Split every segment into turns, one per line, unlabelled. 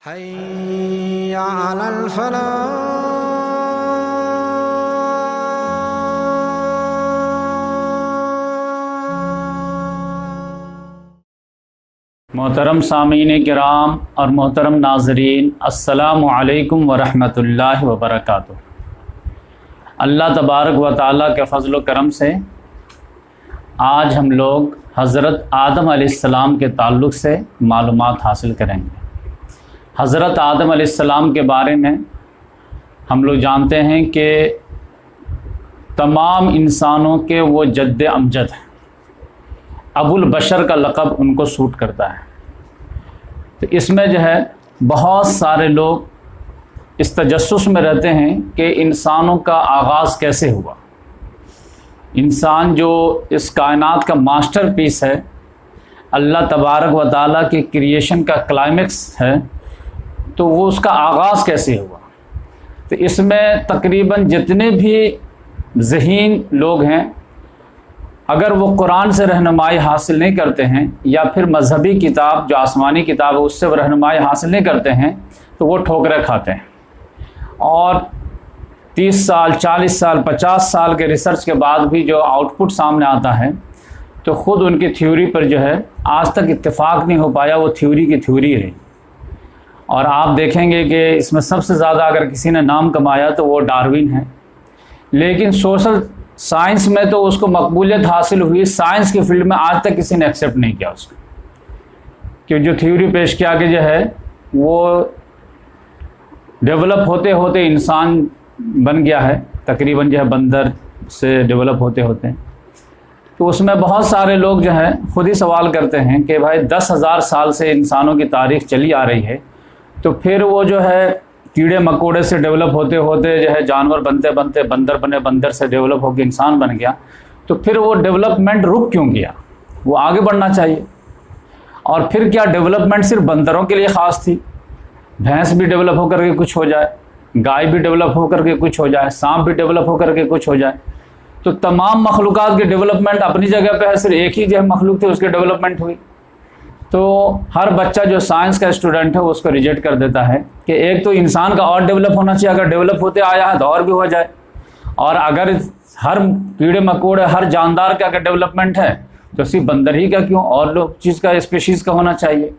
حي على الفلاح.
محترم سامعین کرام اور محترم ناظرین، السلام علیکم ورحمۃ اللہ وبرکاتہ۔ اللہ تبارک و تعالیٰ کے فضل و کرم سے آج ہم لوگ حضرت آدم علیہ السلام کے تعلق سے معلومات حاصل کریں گے۔ حضرت آدم علیہ السلام کے بارے میں ہم لوگ جانتے ہیں کہ تمام انسانوں کے وہ جد امجد ہیں، ابو البشر کا لقب ان کو سوٹ کرتا ہے۔ تو اس میں جو ہے بہت سارے لوگ اس تجسس میں رہتے ہیں کہ انسانوں کا آغاز کیسے ہوا۔ انسان جو اس کائنات کا ماسٹر پیس ہے، اللہ تبارک و تعالیٰ کی کریشن کا کلائمیکس ہے، تو وہ اس کا آغاز کیسے ہوا۔ تو اس میں تقریباً جتنے بھی ذہین لوگ ہیں، اگر وہ قرآن سے رہنمائی حاصل نہیں کرتے ہیں یا پھر مذہبی کتاب جو آسمانی کتاب ہے اس سے وہ رہنمائی حاصل نہیں کرتے ہیں، تو وہ ٹھوکریں کھاتے ہیں۔ اور 30 سال 40 سال 50 سال کے ریسرچ کے بعد بھی جو آؤٹ پٹ سامنے آتا ہے، تو خود ان کی تھیوری پر جو ہے آج تک اتفاق نہیں ہو پایا، وہ تھیوری کی تھیوری رہی۔ اور آپ دیکھیں گے کہ اس میں سب سے زیادہ اگر کسی نے نام کمایا تو وہ ڈاروین ہے، لیکن سوشل سائنس میں تو اس کو مقبولیت حاصل ہوئی، سائنس کی فیلڈ میں آج تک کسی نے ایکسیپٹ نہیں کیا اس کو، کہ جو تھیوری پیش کیا کہ جو ہے وہ ڈیولپ ہوتے ہوتے انسان بن گیا ہے، تقریباً جو ہے بندر سے ڈیولپ ہوتے ہوتے ہیں۔ تو اس میں بہت سارے لوگ جو ہے خود ہی سوال کرتے ہیں کہ بھائی 10,000 سال سے انسانوں کی تاریخ چلی آ رہی ہے، تو پھر وہ جو ہے کیڑے مکوڑے سے ڈیولپ ہوتے ہوتے جو ہے جانور بنتے بنتے بندر بنے، بندر سے ڈیولپ ہو کے انسان بن گیا، تو پھر وہ ڈیولپمنٹ رک کیوں گیا؟ وہ آگے بڑھنا چاہیے۔ اور پھر کیا ڈیولپمنٹ صرف بندروں کے لیے خاص تھی؟ بھینس بھی ڈیولپ ہو کر کے کچھ ہو جائے، گائے بھی ڈیولپ ہو کر کے کچھ ہو جائے، سانپ بھی ڈیولپ ہو کر کے کچھ ہو جائے، تو تمام مخلوقات کی ڈیولپمنٹ اپنی جگہ پہ ہے، صرف ایک ہی جو ہے مخلوق تھی اس کی ڈیولپمنٹ ہوئی۔ تو ہر بچہ جو سائنس کا اسٹوڈنٹ ہے وہ اس کو ریجیکٹ کر دیتا ہے کہ ایک تو انسان کا اور ڈیولپ ہونا چاہیے، اگر ڈیولپ ہوتے آیا ہے تو اور بھی ہو جائے، اور اگر ہر کیڑے مکوڑے ہر جاندار کا اگر ڈیولپمنٹ ہے تو صرف بندر ہی کا کیوں، اور لوگ چیز کا اسپیشیز کا ہونا چاہیے۔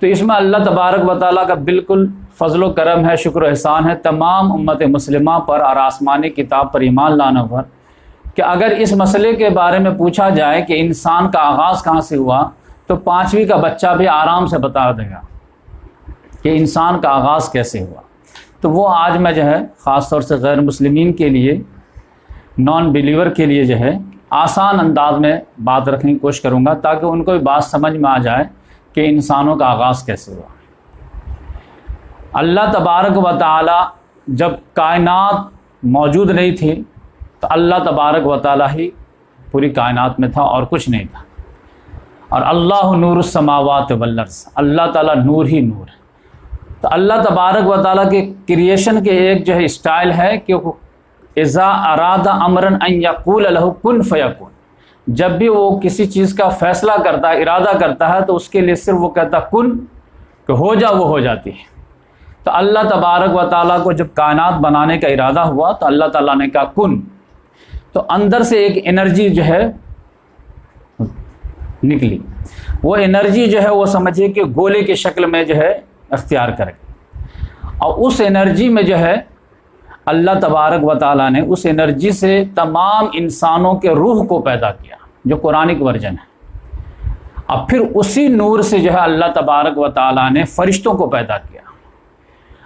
تو اس میں اللہ تبارک و تعالیٰ کا بالکل فضل و کرم ہے، شکر و احسان ہے تمام امت مسلمہ پر اور آسمانی کتاب پر ایمان لانے پر، کہ اگر اس مسئلے کے بارے میں پوچھا جائے کہ انسان کا آغاز کہاں سے ہوا، تو 5ویں کا بچہ بھی آرام سے بتا دے گا کہ انسان کا آغاز کیسے ہوا۔ تو وہ آج میں جو ہے خاص طور سے غیر مسلمین کے لیے، نان بلیور کے لیے جو ہے آسان انداز میں بات رکھنے کی کوشش کروں گا، تاکہ ان کو بھی بات سمجھ میں آ جائے کہ انسانوں کا آغاز کیسے ہوا۔ اللہ تبارک و تعالی جب کائنات موجود نہیں تھی تو اللہ تبارک و تعالی ہی پوری کائنات میں تھا اور کچھ نہیں تھا۔ اور اللہ نور السماوات والارض، اللہ تعالیٰ نور ہی نور ہے۔ تو اللہ تبارک و تعالیٰ کے کریشن کے ایک جو ہے اسٹائل ہے کہ اذا اراد امرا ان یقول له کن فیکون، جب بھی وہ کسی چیز کا فیصلہ کرتا ہے، ارادہ کرتا ہے، تو اس کے لیے صرف وہ کہتا کن، کہ ہو جا، وہ ہو جاتی ہے۔ تو اللہ تبارک و تعالیٰ کو جب کائنات بنانے کا ارادہ ہوا تو اللہ تعالیٰ نے کہا کن، تو اندر سے ایک انرجی جو ہے نکلی۔ وہ انرجی جو ہے وہ سمجھیے کہ گولے کی شکل میں جو ہے اختیار کرے، اور اس انرجی میں جو ہے اللہ تبارک و تعالیٰ نے اس انرجی سے تمام انسانوں کے روح کو پیدا کیا، جو قرآنک ورژن ہے۔ اب پھر اسی نور سے جو ہے اللہ تبارک و تعالیٰ نے فرشتوں کو پیدا کیا،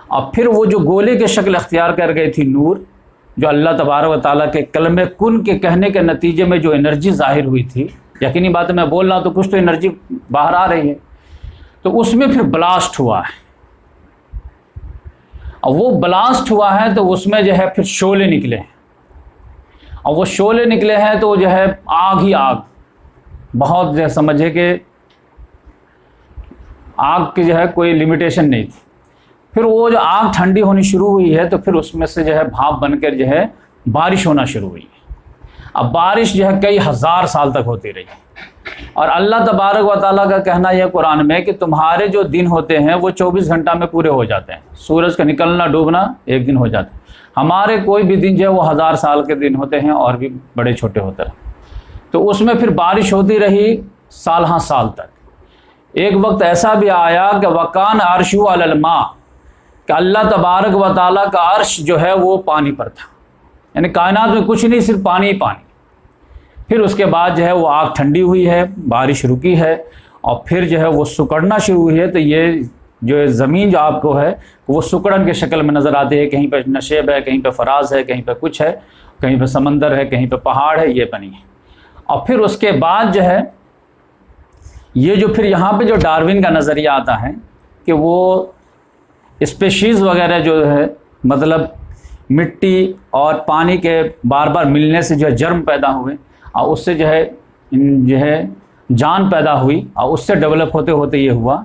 اور پھر وہ جو گولے کی شکل اختیار کر گئی تھی نور، جو اللہ تبارک و تعالیٰ کے کلمہ کن کے کہنے کے نتیجے میں جو انرجی ظاہر ہوئی تھی، یقینی بات ہے میں بول رہا ہوں تو کچھ تو انرجی باہر آ رہی ہے، تو اس میں پھر بلاسٹ ہوا ہے، اور وہ بلاسٹ ہوا ہے تو اس میں جو ہے پھر شعلے نکلے ہیں، اور وہ شعلے نکلے ہیں تو جو ہے آگ ہی آگ، بہت جو ہے سمجھے کہ آگ کی جو ہے کوئی لمیٹیشن نہیں تھی۔ پھر وہ جو آگ ٹھنڈی ہونی شروع ہوئی ہے تو پھر اس میں سے جو ہے بھاپ بن کر جو ہے بارش ہونا شروع ہوئی ہے، اب بارش جو ہے کئی ہزار سال تک ہوتی رہی، اور اللہ تبارک و تعالیٰ کا کہنا یہ قرآن میں کہ تمہارے جو دن ہوتے ہیں وہ 24 گھنٹہ میں پورے ہو جاتے ہیں، سورج کا نکلنا ڈوبنا ایک دن ہو جاتا ہے، ہمارے کوئی بھی دن جو ہے وہ 1000 سال کے دن ہوتے ہیں اور بھی بڑے چھوٹے ہوتے ہیں۔ تو اس میں پھر بارش ہوتی رہی سال ہاں سال تک۔ ایک وقت ایسا بھی آیا کہ وکان عرشہ علی الماء، کہ اللہ تبارک و تعالیٰ کا عرش جو ہے وہ پانی پر تھا، یعنی کائنات میں کچھ نہیں، صرف پانی ہی پانی۔ پھر اس کے بعد جو ہے وہ آگ ٹھنڈی ہوئی ہے، بارش رکی ہے، اور پھر جو ہے وہ سکڑنا شروع ہوئی ہے۔ تو یہ جو زمین جو آپ کو ہے وہ سکڑن کے شکل میں نظر آتی ہے، کہیں پہ نشیب ہے، کہیں پہ فراز ہے، کہیں پہ کچھ ہے، کہیں پہ سمندر ہے، کہیں پہ پہاڑ ہے، یہ بنی ہے۔ اور پھر اس کے بعد جو ہے یہ جو پھر یہاں پہ جو ڈارون کا نظریہ آتا ہے کہ وہ اسپیشیز وغیرہ جو ہے، مطلب مٹی اور پانی کے بار بار ملنے سے جو ہے جرم پیدا ہوئے، اور اس سے جو ہے جان پیدا ہوئی، اور اس سے ڈیولپ ہوتے ہوتے یہ ہوا۔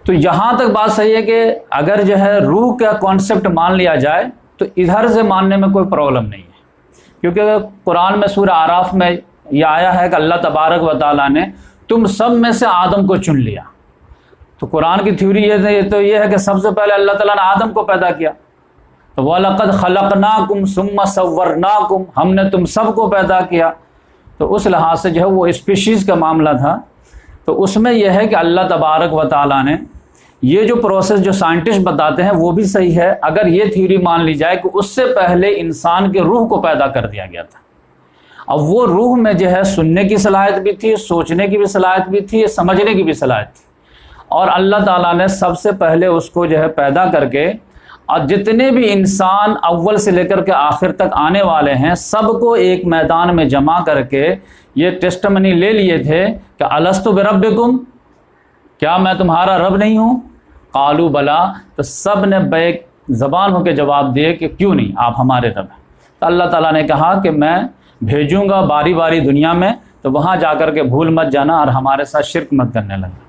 تو یہاں تک بات صحیح ہے کہ اگر جو ہے روح کا کانسیپٹ مان لیا جائے تو ادھر سے ماننے میں کوئی پرابلم نہیں ہے، کیونکہ قرآن میں سورہ اعراف میں یہ آیا ہے کہ اللہ تبارک و تعالیٰ نے تم سب میں سے آدم کو چن لیا۔ تو قرآن کی تھیوری یہ ہے کہ سب سے پہلے اللہ تعالیٰ نے آدم کو پیدا کیا، تو وَلَقَدْ خَلَقْنَاكُمْ ثُمَّ صَوَّرْنَاكُمْ، ہم نے تم سب کو پیدا کیا۔ تو اس لحاظ سے جو ہے وہ اسپیشیز کا معاملہ تھا۔ تو اس میں یہ ہے کہ اللہ تبارک و تعالیٰ نے یہ جو پروسیس جو سائنٹسٹ بتاتے ہیں وہ بھی صحیح ہے، اگر یہ تھیوری مان لی جائے کہ اس سے پہلے انسان کے روح کو پیدا کر دیا گیا تھا، اب وہ روح میں جو ہے سننے کی صلاحیت بھی تھی، سوچنے کی بھی صلاحیت بھی تھی، سمجھنے کی بھی صلاحیت تھی، اور اللہ تعالیٰ نے سب سے پہلے اس کو جو ہے پیدا کر کے، اور جتنے بھی انسان اول سے لے کر کے آخر تک آنے والے ہیں سب کو ایک میدان میں جمع کر کے یہ ٹیسٹمنی لے لیے تھے کہ الست بربکم، کیا میں تمہارا رب نہیں ہوں؟ قالوا بلا، تو سب نے بیک زبان ہو کے جواب دیے کہ کیوں نہیں، آپ ہمارے رب ہیں۔ تو اللہ تعالیٰ نے کہا کہ میں بھیجوں گا باری باری دنیا میں، تو وہاں جا کر کے بھول مت جانا اور ہمارے ساتھ شرک مت کرنے لگا۔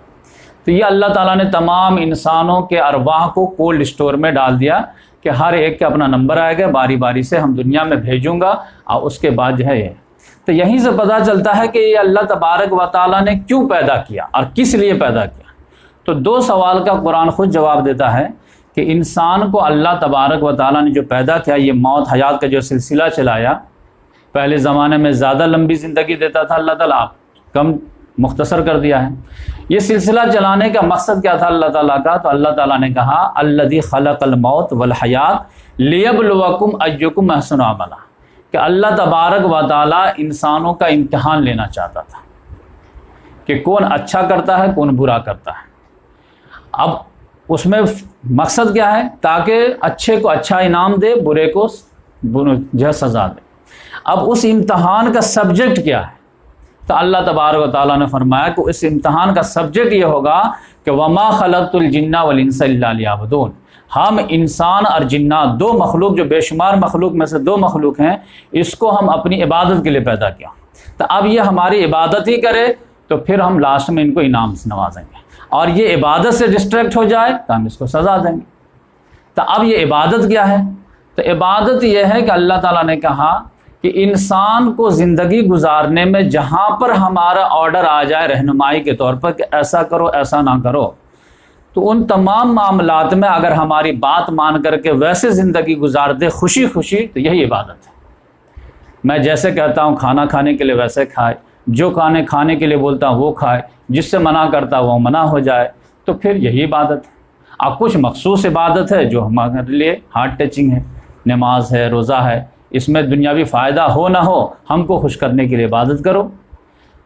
تو یہ اللہ تعالیٰ نے تمام انسانوں کے ارواح کو کولڈ اسٹور میں ڈال دیا کہ ہر ایک کا اپنا نمبر آئے گا، باری باری سے ہم دنیا میں بھیجوں گا، اور اس کے بعد جو ہے یہ۔ تو یہیں سے پتہ چلتا ہے کہ یہ اللہ تبارک و تعالیٰ نے کیوں پیدا کیا اور کس لیے پیدا کیا۔ تو دو سوال کا قرآن خود جواب دیتا ہے کہ انسان کو اللہ تبارک و تعالیٰ نے جو پیدا کیا، یہ موت حیات کا جو سلسلہ چلایا، پہلے زمانے میں زیادہ لمبی زندگی دیتا تھا اللہ تعالیٰ، کم مختصر کر دیا ہے۔ یہ سلسلہ چلانے کا مقصد کیا تھا اللہ تعالیٰ کا؟ تو اللہ تعالیٰ نے کہا الذی خلق الموت والحیات لیبلوکم ایکم احسن عملا، کہ اللہ تبارک و تعالیٰ انسانوں کا امتحان لینا چاہتا تھا کہ کون اچھا کرتا ہے کون برا کرتا ہے۔ اب اس میں مقصد کیا ہے؟ تاکہ اچھے کو اچھا انعام دے، برے کو جو ہے سزا دے۔ اب اس امتحان کا سبجیکٹ کیا ہے؟ تو اللہ تبارک و تعالیٰ نے فرمایا کہ اس امتحان کا سبجیکٹ یہ ہوگا کہ وما خلقت الجن والانس الا لیعبدون، ہم انسان اور جنات دو مخلوق جو بے شمار مخلوق میں سے دو مخلوق ہیں، اس کو ہم اپنی عبادت کے لیے پیدا کیا۔ تو اب یہ ہماری عبادت ہی کرے تو پھر ہم لاسٹ میں ان کو انعام سے نوازیں گے، اور یہ عبادت سے ڈسٹریکٹ ہو جائے تو ہم اس کو سزا دیں گے۔ تو اب یہ عبادت کیا ہے؟ تو عبادت یہ ہے کہ اللہ تعالیٰ نے کہا کہ انسان کو زندگی گزارنے میں جہاں پر ہمارا آرڈر آ جائے رہنمائی کے طور پر کہ ایسا کرو ایسا نہ کرو، تو ان تمام معاملات میں اگر ہماری بات مان کر کے ویسے زندگی گزار دے خوشی خوشی، تو یہی عبادت ہے۔ میں جیسے کہتا ہوں کھانا کھانے کے لیے ویسے کھائے، جو کھانے کے لیے بولتا ہوں وہ کھائے، جس سے منع کرتا وہ منع ہو جائے، تو پھر یہی عبادت ہے۔ اب کچھ مخصوص عبادت ہے جو ہمارے لیے ہارٹ ٹچنگ ہے، نماز ہے، روزہ ہے، اس میں دنیاوی فائدہ ہو نہ ہو ہم کو خوش کرنے کے لیے عبادت کرو،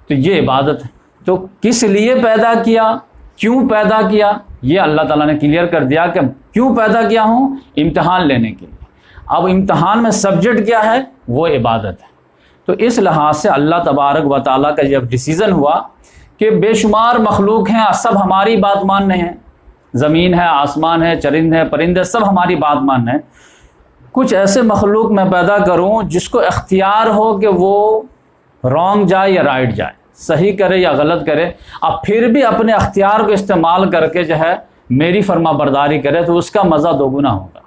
تو یہ عبادت ہے۔ تو کس لیے پیدا کیا، کیوں پیدا کیا، یہ اللہ تعالیٰ نے کلیئر کر دیا کہ کیوں پیدا کیا ہوں، امتحان لینے کے لیے۔ اب امتحان میں سبجیکٹ کیا ہے؟ وہ عبادت ہے۔ تو اس لحاظ سے اللہ تبارک و تعالیٰ کا جب ڈیسیزن ہوا کہ بے شمار مخلوق ہیں، سب ہماری بات ماننے ہیں، زمین ہے، آسمان ہے، چرند ہے، پرندے، سب ہماری بات ماننے ہیں، کچھ ایسے مخلوق میں پیدا کروں جس کو اختیار ہو کہ وہ رانگ جائے یا رائٹ جائے، صحیح کرے یا غلط کرے، اب پھر بھی اپنے اختیار کو استعمال کر کے جو ہے میری فرما برداری کرے، تو اس کا مزہ دوگنا ہوگا۔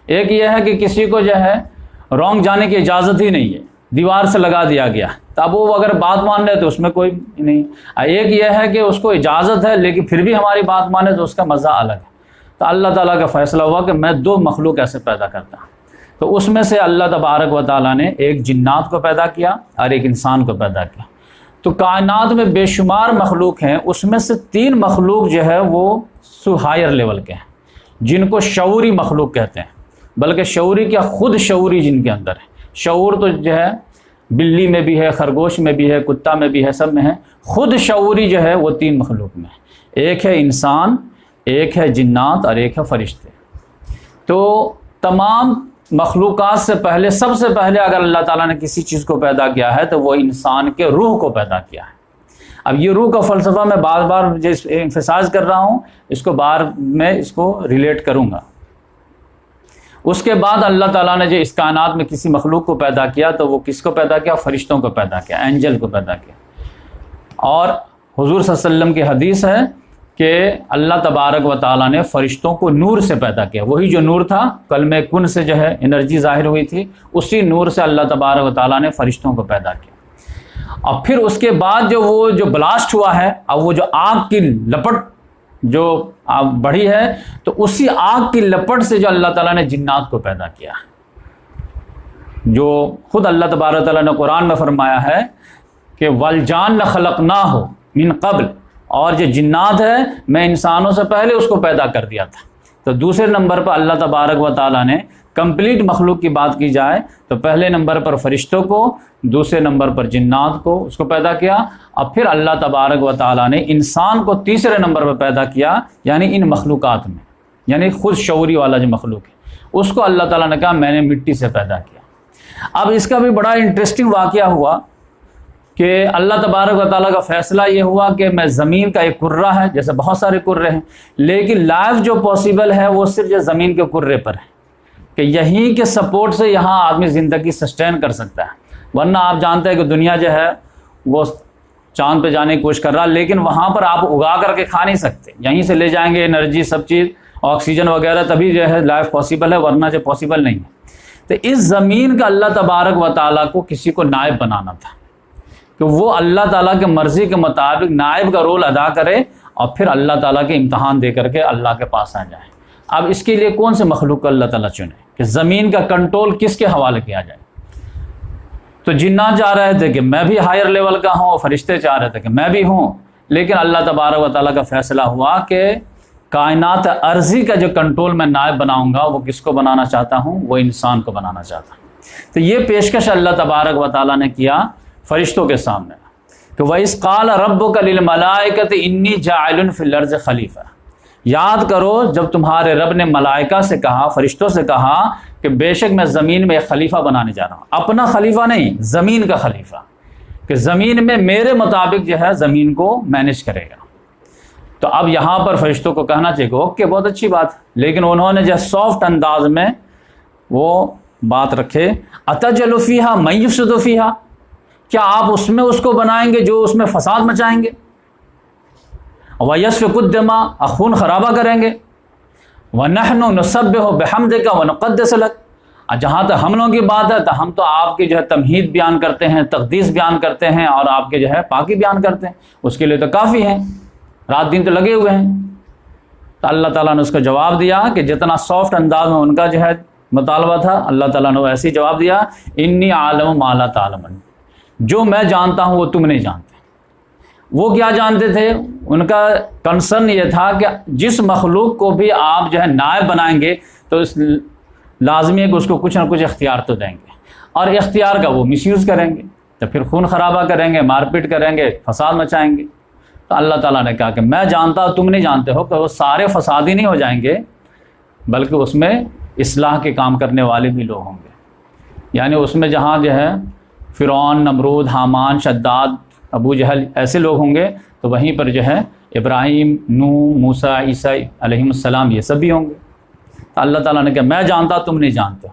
ایک یہ ہے کہ کسی کو جو ہے رانگ جانے کی اجازت ہی نہیں ہے، دیوار سے لگا دیا گیا، تو اب وہ اگر بات مان رہے تو اس میں کوئی نہیں۔ ایک یہ ہے کہ اس کو اجازت ہے لیکن پھر بھی ہماری بات مانے تو اس کا مزہ الگ ہے۔ تو اللہ تعالیٰ کا فیصلہ ہوا کہ میں 2 مخلوق ایسے پیدا کرتا ہوں۔ تو اس میں سے اللہ تبارک و تعالیٰ نے ایک جنات کو پیدا کیا اور ایک انسان کو پیدا کیا۔ تو کائنات میں بے شمار مخلوق ہیں، اس میں سے 3 مخلوق جو ہے وہ ہائر لیول کے ہیں، جن کو شعوری مخلوق کہتے ہیں، بلکہ شعوری کیا، خود شعوری جن کے اندر ہے۔ شعور تو جو ہے بلی میں بھی ہے، خرگوش میں بھی ہے، کتا میں بھی ہے، سب میں ہے۔ خود شعوری جو ہے وہ 3 مخلوق میں ہے، ایک ہے انسان، ایک ہے جنات اور ایک ہے فرشتے۔ تو تمام مخلوقات سے پہلے، سب سے پہلے اگر اللہ تعالیٰ نے کسی چیز کو پیدا کیا ہے تو وہ انسان کے روح کو پیدا کیا ہے۔ اب یہ روح کا فلسفہ میں بار بار ایمفسائز کر رہا ہوں، اس کو میں اس کو ریلیٹ کروں گا۔ اس کے بعد اللہ تعالیٰ نے جو اس کائنات میں کسی مخلوق کو پیدا کیا تو وہ کس کو پیدا کیا؟ فرشتوں کو پیدا کیا، اینجل کو پیدا کیا۔ اور حضور صلی اللہ علیہ وسلم کی حدیث ہے کہ اللہ تبارک و تعالیٰ نے فرشتوں کو نور سے پیدا کیا، وہی جو نور تھا کلمہ کن سے جو ہے انرجی ظاہر ہوئی تھی، اسی نور سے اللہ تبارک و تعالیٰ نے فرشتوں کو پیدا کیا۔ اور پھر اس کے بعد جو بلاسٹ ہوا ہے، اب وہ جو آگ کی لپٹ جو بڑھی ہے، تو اسی آگ کی لپٹ سے جو اللہ تعالیٰ نے جنات کو پیدا کیا، جو خود اللہ تبارک و تعالیٰ نے قرآن میں فرمایا ہے کہ والجان خلقناہ من قبل، اور جو جنات ہے میں انسانوں سے پہلے اس کو پیدا کر دیا تھا۔ تو دوسرے نمبر پر اللہ تبارک و تعالیٰ نے کمپلیٹ مخلوق کی بات کی جائے تو پہلے نمبر پر فرشتوں کو، دوسرے نمبر پر جنات کو اس کو پیدا کیا، اور پھر اللہ تبارک و تعالیٰ نے انسان کو تیسرے نمبر پر پیدا کیا، یعنی ان مخلوقات میں، یعنی خود شعوری والا جو مخلوق ہے اس کو اللہ تعالیٰ نے کہا میں نے مٹی سے پیدا کیا۔ اب اس کا بھی بڑا انٹرسٹنگ واقعہ ہوا کہ اللہ تبارک و تعالیٰ کا فیصلہ یہ ہوا کہ میں زمین کا ایک کرہ ہے، جیسے بہت سارے کرے ہیں، لیکن لائف جو پاسبل ہے وہ صرف زمین کے کرے پر ہے، کہ یہیں کے سپورٹ سے یہاں آدمی زندگی سسٹین کر سکتا ہے، ورنہ آپ جانتے ہیں کہ دنیا جو ہے وہ چاند پہ جانے کی کوشش کر رہا، لیکن وہاں پر آپ اگا کر کے کھا نہیں سکتے، یہیں سے لے جائیں گے انرجی سب چیز، آکسیجن وغیرہ، تبھی جو ہے لائف پاسبل ہے، ورنہ جو پاسبل نہیں ہے۔ تو اس زمین کا اللہ تبارک و تعالیٰ کو کسی کو نائب بنانا تھا، کہ وہ اللہ تعالیٰ کے مرضی کے مطابق نائب کا رول ادا کرے اور پھر اللہ تعالیٰ کے امتحان دے کر کے اللہ کے پاس آ جائے۔ اب اس کے لیے کون سے مخلوق کو اللہ تعالیٰ چنے کہ زمین کا کنٹرول کس کے حوالے کیا جائے؟ تو جنات چاہ رہے تھے کہ میں بھی ہائر لیول کا ہوں، فرشتے چاہ رہے تھے کہ میں بھی ہوں، لیکن اللہ تبارک و تعالیٰ کا فیصلہ ہوا کہ کائنات ارضی کا جو کنٹرول میں نائب بناؤں گا وہ کس کو بنانا چاہتا ہوں؟ وہ انسان کو بنانا چاہتا ہوں۔ تو یہ پیشکش اللہ تبارک و تعالیٰ نے کیا فرشتوں کے سامنے کہ وَإِذْ قَالَ رَبُّكَ لِلْمَلَائِكَةِ إِنِّي جَاعِلٌ فِي الْأَرْضِ خَلِيفَةً۔ یاد کرو جب تمہارے رب نے ملائکہ سے کہا، فرشتوں سے کہا کہ بے شک میں زمین میں ایک خلیفہ بنانے جا رہا ہوں، اپنا خلیفہ نہیں، زمین کا خلیفہ، کہ زمین میں میرے مطابق جو ہے زمین کو مینیج کرے گا۔ تو اب یہاں پر فرشتوں کو کہنا چاہیے کہ اوکے بہت اچھی بات، لیکن انہوں نے جو سافٹ انداز میں وہ بات رکھے، أَتَجْعَلُ فِيهَا مَن يُفْسِدُ فِيهَا، کیا آپ اس میں اس کو بنائیں گے جو اس میں فساد مچائیں گے؟ وَيَسْفِكُ الدِّمَاءَ، خون خرابہ کریں گے، وَنَحْنُ نُسَبِّحُ بِحَمْدِكَ وَنُقَدِّسُ لَكَ، جہاں تک ہم لوگوں کی بات ہے تو ہم تو آپ کی جو ہے تمہید بیان کرتے ہیں، تقدیس بیان کرتے ہیں، اور آپ کے جو ہے پاکی بیان کرتے ہیں، اس کے لیے تو کافی ہیں، رات دن تو لگے ہوئے ہیں۔ تو اللہ تعالیٰ نے اس کا جواب دیا کہ جتنا سافٹ انداز میں ان کا جو ہے مطالبہ تھا، اللہ تعالیٰ نے ویسے ہی جواب دیا، انی عالم ما لا تعلمون، جو میں جانتا ہوں وہ تم نہیں جانتے۔ وہ کیا جانتے تھے؟ ان کا کنسرن یہ تھا کہ جس مخلوق کو بھی آپ جو ہے نائب بنائیں گے تو اس لازمی ہے کہ اس کو کچھ نہ کچھ اختیار تو دیں گے، اور اختیار کا وہ مس یوز کریں گے، تو پھر خون خرابہ کریں گے، مار پیٹ کریں گے، فساد مچائیں گے۔ تو اللہ تعالیٰ نے کہا کہ میں جانتا ہوں تم نہیں جانتے ہو، کہ وہ سارے فسادی نہیں ہو جائیں گے، بلکہ اس میں اصلاح کے کام کرنے والے بھی لوگ ہوں گے۔ یعنی اس میں جہاں جو ہے فرعون، نمرود، حامان، شداد، ابو جہل ایسے لوگ ہوں گے، تو وہیں پر جو ہے ابراہیم، نوح، موسیٰ، عیسیٰ علیہ السلام یہ سب بھی ہوں گے۔ تو اللہ تعالیٰ نے کہا میں جانتا تم نہیں جانتے۔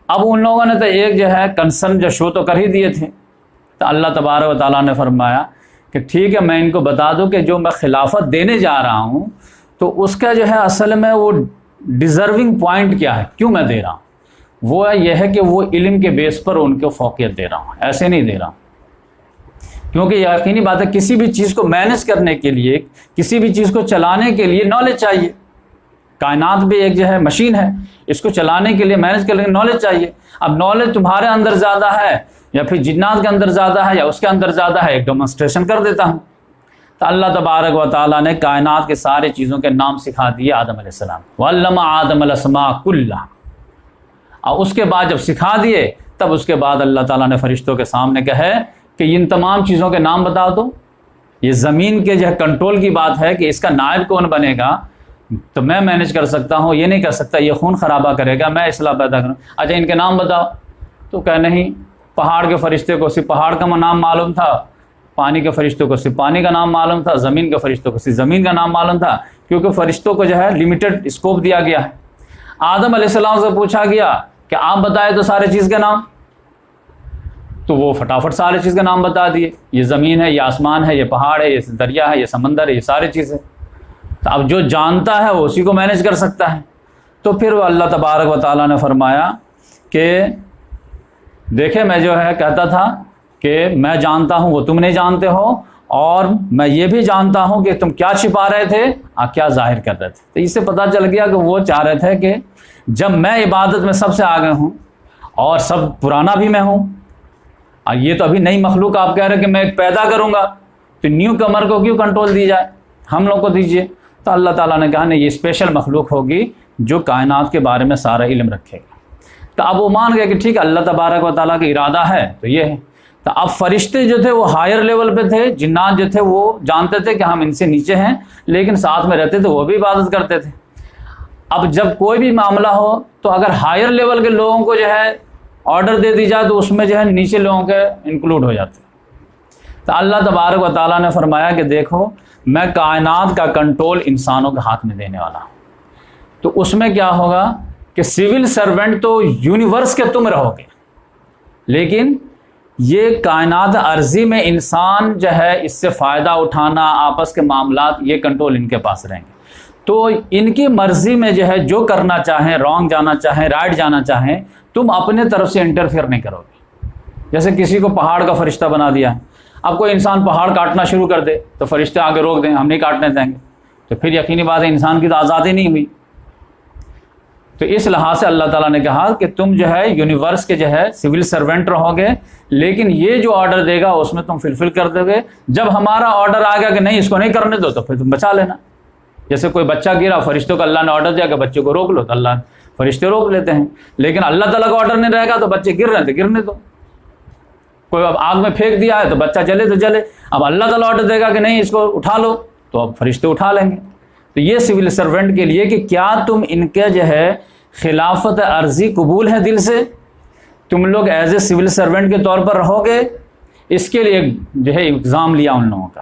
اب ان لوگوں نے تو ایک جو ہے کنسرن جو شو تو کر ہی دیے تھے، تو اللہ تبارک و تعالیٰ نے فرمایا کہ ٹھیک ہے میں ان کو بتا دوں کہ جو میں خلافت دینے جا رہا ہوں تو اس کا جو ہے اصل میں وہ ڈیزرونگ پوائنٹ کیا ہے، کیوں میں دے رہا ہوں۔ وہ یہ ہے کہ وہ علم کے بیس پر ان کو فوقیت دے رہا ہوں، ایسے نہیں دے رہا ہوں، کیونکہ یقینی بات ہے کسی بھی چیز کو مینیج کرنے کے لیے، کسی بھی چیز کو چلانے کے لیے نالج چاہیے۔ کائنات بھی ایک جو ہے مشین ہے، اس کو چلانے کے لیے، مینیج کرنے کے لیے نالج چاہیے۔ اب نالج تمہارے اندر زیادہ ہے یا پھر جنات کے اندر زیادہ ہے یا اس کے اندر زیادہ ہے، ایک ڈیمونسٹریشن کر دیتا ہوں۔ تو اللہ تبارک و تعالیٰ نے کائنات کے سارے چیزوں کے نام سکھا دیے آدم علیہ السلام، وَعَلَّمَ آدَمَ الْأَسْمَاءَ كُلَّهَا، اور اس کے بعد جب سکھا دیے تب اس کے بعد اللہ تعالیٰ نے فرشتوں کے سامنے کہے کہ ان تمام چیزوں کے نام بتا دو۔ یہ زمین کے جو ہے کنٹرول کی بات ہے کہ اس کا نائب کون بنے گا، تو میں مینیج کر سکتا ہوں، یہ نہیں کر سکتا، یہ خون خرابہ کرے گا، میں اصلاح پیدا کروں۔ اچھا ان کے نام بتاؤ، تو کہ نہیں، پہاڑ کے فرشتے کو صرف پہاڑ کا نام معلوم تھا، پانی کے فرشتوں کو صرف پانی کا نام معلوم تھا، زمین کے فرشتوں کو صرف زمین کا نام معلوم تھا، کیونکہ فرشتوں کو جو ہے لمیٹڈ اسکوپ دیا گیا ہے۔ آدم علیہ السلام سے پوچھا گیا کہ آپ بتائے تو سارے چیز کے نام، تو وہ فٹافٹ سارے چیز کے نام بتا دیے، یہ زمین ہے، یہ آسمان ہے، یہ پہاڑ ہے، یہ دریا ہے، یہ سمندر ہے، یہ سارے چیزیں۔ تو اب جو جانتا ہے وہ اسی کو مینیج کر سکتا ہے۔ تو پھر وہ اللہ تبارک و تعالیٰ نے فرمایا کہ دیکھیں میں جو ہے کہتا تھا کہ میں جانتا ہوں وہ تم نہیں جانتے ہو، اور میں یہ بھی جانتا ہوں کہ تم کیا چھپا رہے تھے اور کیا ظاہر کر رہے تھے۔ تو اس سے پتہ چل گیا کہ وہ چاہ رہے تھے کہ جب میں عبادت میں سب سے آگے ہوں اور سب پرانا بھی میں ہوں، اور یہ تو ابھی نئی مخلوق آپ کہہ رہے کہ میں ایک پیدا کروں گا، تو نیو کمر کو کیوں کنٹرول دی جائے، ہم لوگ کو دیجئے۔ تو اللہ تعالیٰ نے کہا نہیں، یہ اسپیشل مخلوق ہوگی جو کائنات کے بارے میں سارا علم رکھے گا۔ تو اب وہ مان گئے کہ ٹھیک ہے، اللہ تبارک و تعالیٰ کا ارادہ ہے تو یہ ہے۔ تو اب فرشتے جو تھے وہ ہائر لیول پہ تھے، جنات جو تھے وہ جانتے تھے کہ ہم ان سے نیچے ہیں، لیکن ساتھ میں رہتے تھے، وہ بھی عبادت کرتے تھے۔ اب جب کوئی بھی معاملہ ہو تو اگر ہائر لیول کے لوگوں کو جو ہے آرڈر دے دی جائے تو اس میں جو ہے نیچے لوگوں کے انکلوڈ ہو جاتے ہیں۔ تو اللہ تبارک و تعالیٰ نے فرمایا کہ دیکھو میں کائنات کا کنٹرول انسانوں کے ہاتھ میں دینے والا ہوں۔ تو اس میں کیا ہوگا کہ سول سرونٹ تو یونیورس کے تم رہو گے، لیکن یہ کائنات عرضی میں انسان جو ہے اس سے فائدہ اٹھانا، آپس کے معاملات، یہ کنٹرول ان کے پاس رہیں گے۔ تو ان کی مرضی میں جو ہے جو کرنا چاہیں، رانگ جانا چاہیں، رائٹ جانا چاہیں، تم اپنے طرف سے انٹرفیئر نہیں کرو گے۔ جیسے کسی کو پہاڑ کا فرشتہ بنا دیا ہے، اب کوئی انسان پہاڑ کاٹنا شروع کر دے تو فرشتے آگے روک دیں، ہم نہیں کاٹنے دیں گے، تو پھر یقینی بات ہے انسان کی تو آزادی نہیں ہوئی۔ تو اس لحاظ سے اللہ تعالیٰ نے کہا کہ تم جو ہے یونیورس کے جو ہے سول سرونٹ رہو گے، لیکن یہ جو آرڈر دے گا اس میں تم فلفل کر دو گے۔ جب ہمارا آرڈر آ گیا کہ نہیں اس کو نہیں کرنے دو تو پھر تم بچا لینا۔ جیسے کوئی بچہ گرا، فرشتوں کو اللہ نے آرڈر دیا کہ بچے کو روک لو، تو اللہ فرشتے روک لیتے ہیں، لیکن اللہ تعالیٰ کا آرڈر نہیں رہے گا تو بچے گر رہے تھے گرنے دو۔ کوئی اب آگ میں پھینک دیا ہے تو بچہ جلے تو جلے، اب اللہ تعالیٰ آرڈر دے گا کہ نہیں اس کو اٹھا لو تو اب فرشتے اٹھا لیں گے۔ تو یہ سول سرونٹ کے لیے کہ کیا تم ان کے جو ہے خلافت عرضی قبول ہے دل سے، تم لوگ ایز اے سول سرونٹ کے طور پر رہو گے۔ اس کے لیے جو ہے اگزام لیا ان لوگوں کا۔